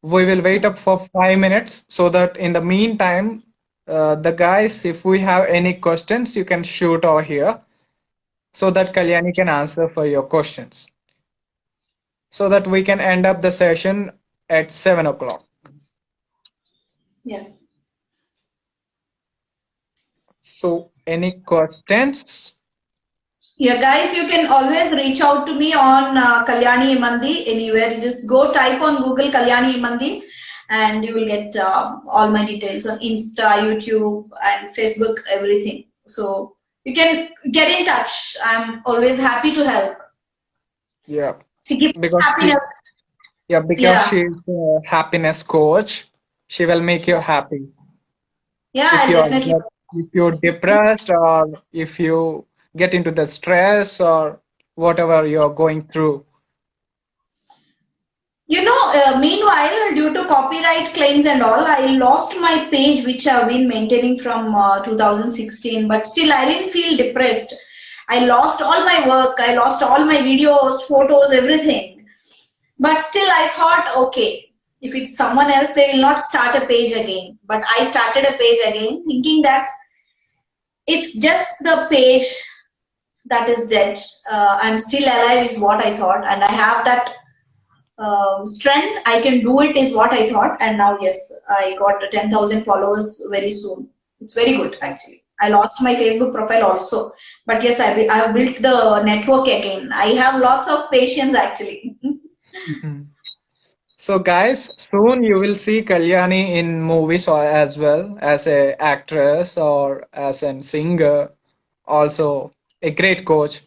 We will wait up for 5 minutes so that in the meantime, the guys, if we have any questions, you can shoot over here so that Kalyani can answer for your questions, so that we can end up the session at 7 o'clock. Yeah. So, any questions? Yeah, guys, you can always reach out to me on Kalyani Imandi anywhere. You just go type on Google Kalyani Imandi and you will get all my details on Insta, YouTube, and Facebook, everything. So you can get in touch. I'm always happy to help. Yeah, See, give because she, happiness. yeah, because Yeah, she's a happiness coach. She will make you happy. yeah, If I'll you're definitely. if you're depressed, or if you get into the stress, or whatever you're going through. Meanwhile, due to copyright claims and all, I lost my page which I've been maintaining from 2016, but still I didn't feel depressed. I lost all my work, I lost all my videos, photos, everything. But still I thought, okay, if it's someone else, they will not start a page again. But I started a page again, thinking that it's just the page that is dead. I'm still alive is what I thought, and I have that strength. I can do it is what I thought, and now yes, I got 10,000 followers very soon. It's very good actually. I lost my Facebook profile also, but yes, I have built the network again. I have lots of patience actually. Mhm. So, guys, soon you will see Kalyani in movies or as well as a actress or as a singer, also a great coach.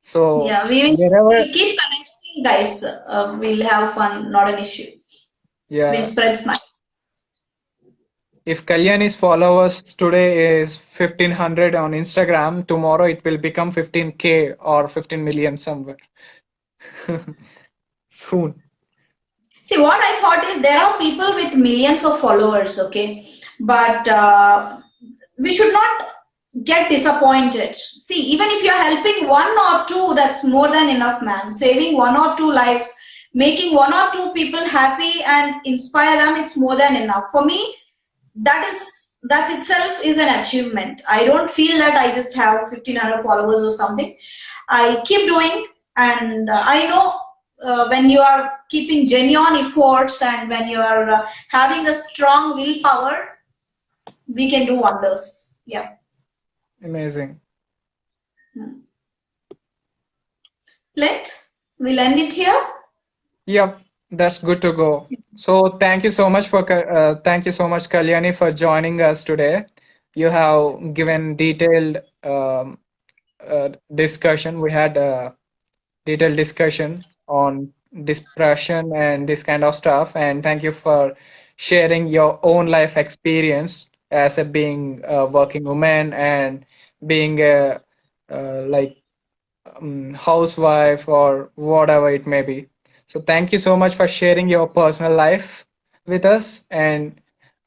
So, Yeah, wherever, we'll keep connecting, guys. We'll have fun, not an issue. We'll yeah, spread smile. if Kalyani's followers today is 1500 on Instagram, tomorrow it will become 15K or 15 million somewhere soon. See, what I thought is there are people with millions of followers, okay, but we should not get disappointed. See, even if you're helping one or two, that's more than enough, man. Saving one or two lives, making one or two people happy and inspire them, it's more than enough. For me, that itself is an achievement. I don't feel that I just have 1,500 followers or something. I keep doing, and I know when you are keeping genuine efforts and when you are having a strong willpower, we can do wonders. Yeah. Amazing. Let we'll end it here. Yep, that's good to go. So thank you so much thank you so much, Kalyani, for joining us today. You have given detailed discussion. We had a detailed discussion on depression and this kind of stuff. And thank you for sharing your own life experience as a being a working woman and being a like housewife or whatever it may be. So thank you so much for sharing your personal life with us, and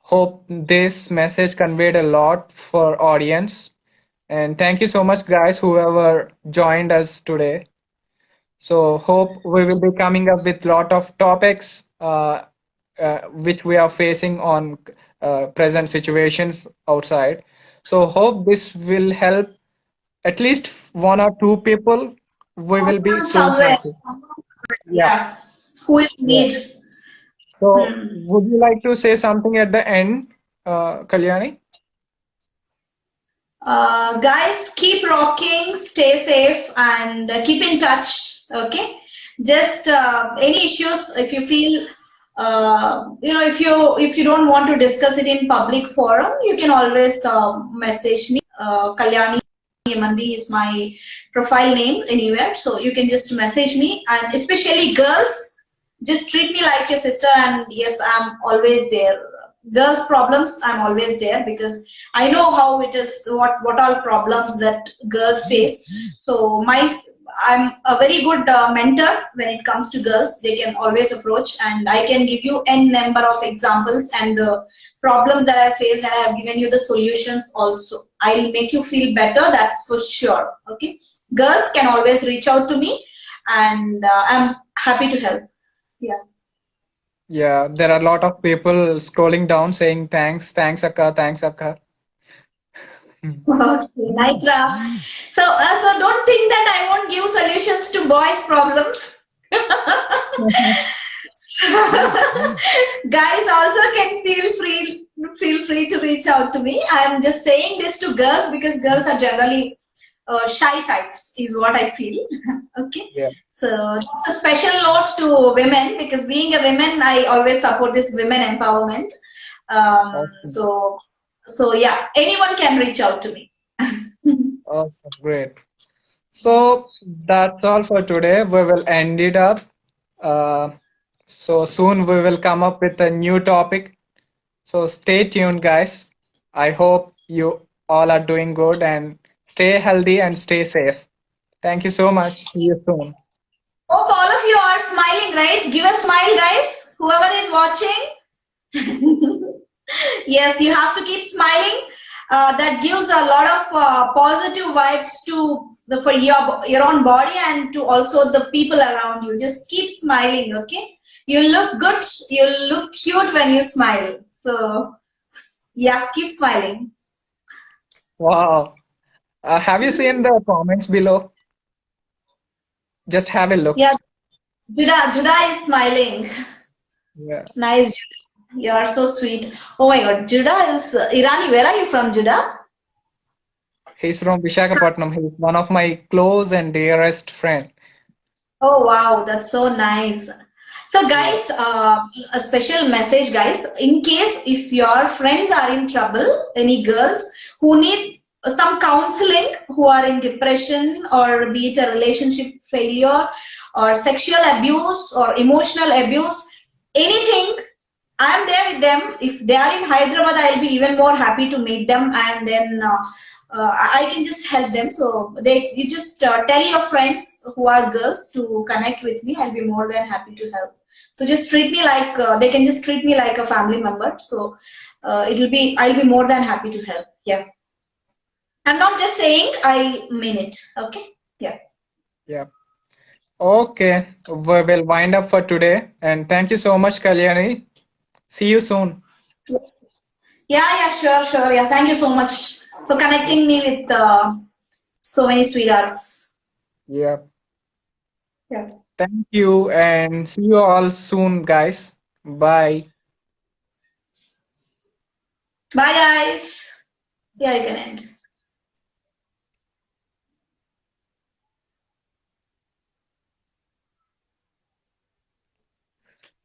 hope this message conveyed a lot for audience. And thank you so much, guys, whoever joined us today. So hope we will be coming up with lot of topics which we are facing on present situations outside. So hope this will help at least one or two people. We will be Someone so somewhere. happy. Yeah, Yeah. Who is yeah. need? So Hmm. would you like to say something at the end, Kalyani? Guys, keep rocking, stay safe, and keep in touch. Okay, just any issues if you feel, if you don't want to discuss it in public forum, you can always message me. Kalyani Mandi is my profile name anywhere, so you can just message me. And especially girls, just treat me like your sister. And yes, I'm always there. Girls' problems, I'm always there because I know how it is, what all problems that girls face. So I'm a very good mentor when it comes to girls. They can always approach, and I can give you n number of examples and the problems that I faced, and I have given you the solutions also. I'll make you feel better, that's for sure. Okay, girls can always reach out to me, and I'm happy to help. Yeah. Yeah, there are a lot of people scrolling down saying thanks, thanks Akka, thanks Akka. Okay, nice, Ra. So don't think that I won't give solutions to boys' problems. Guys also can feel free to reach out to me. I'm just saying this to girls because girls are generally shy types, is what I feel. Okay. Yeah. So it's a special note to women because being a woman, I always support this women empowerment. Awesome. So yeah, anyone can reach out to me. Awesome. Great. So that's all for today. We will end it up. Uh, so soon we will come up with a new topic. So stay tuned, guys. I hope you all are doing good and stay healthy and stay safe. Thank you so much. See you soon. Hope all of you are smiling, right? Give a smile, guys. Whoever is watching. Yes, you have to keep smiling. That gives a lot of positive vibes to the for your own body and to also the people around you. Just keep smiling, okay? You look good. You look cute when you smile. So yeah, keep smiling. Wow. Have you seen the comments below? Just have a look. Yeah, Judah is smiling. Yeah. Nice, Judah. You are so sweet. Oh my God, Judah is Irani. Where are you from, Judah? He's from Visakhapatnam. He's one of my close and dearest friend. Oh wow, that's so nice. So Yeah. guys, a special message, guys. In case if your friends are in trouble, any girls who need some counseling, who are in depression or be it a relationship failure or sexual abuse or emotional abuse, anything, I'm there with them. If they are in Hyderabad, I'll be even more happy to meet them, and then I can just help them. So you just tell your friends who are girls to connect with me. I'll be more than happy to help. So just treat me like they can just treat me like a family member. So I'll be more than happy to help. Yeah, I'm not just saying. I mean it. Okay. Yeah. Yeah. Okay. We will wind up for today. And thank you so much, Kalyani. See you soon. Yeah. Sure. Yeah. Thank you so much for Yeah. connecting me with so many sweethearts. Yeah. Yeah. Thank you and see you all soon, guys. Bye. Bye, guys. Yeah, you can end.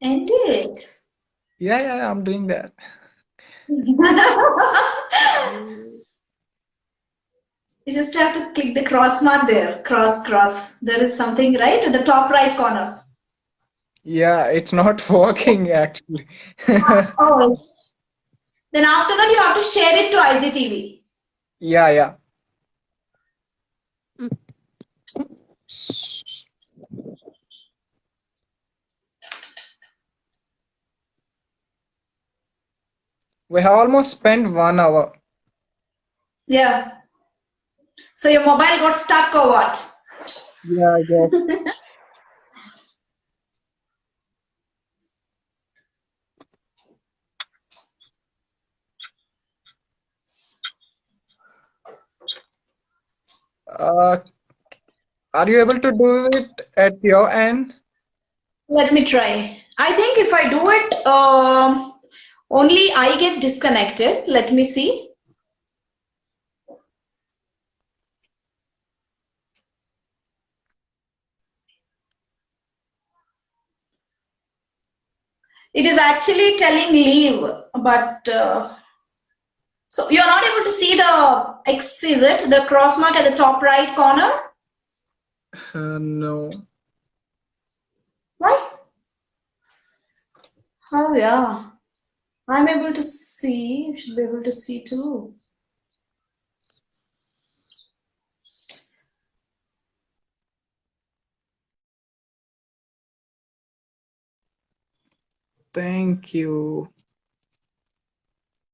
End it. Yeah, I'm doing that. You just have to click the cross mark there. Cross. There is something right at the top right corner. Yeah, it's not working actually. Oh, then after that you have to share it to IGTV. Yeah. We have almost spent 1 hour. Yeah. So your mobile got stuck or what? Yeah, I guess. Uh, are you able to do it at your end? Let me try. I think if I do it, only I get disconnected. Let me see. It is actually telling leave, but so you're not able to see the X, is it? The cross mark at the top right corner? No. Why? Oh yeah. I'm able to see. You should be able to see too. Thank you.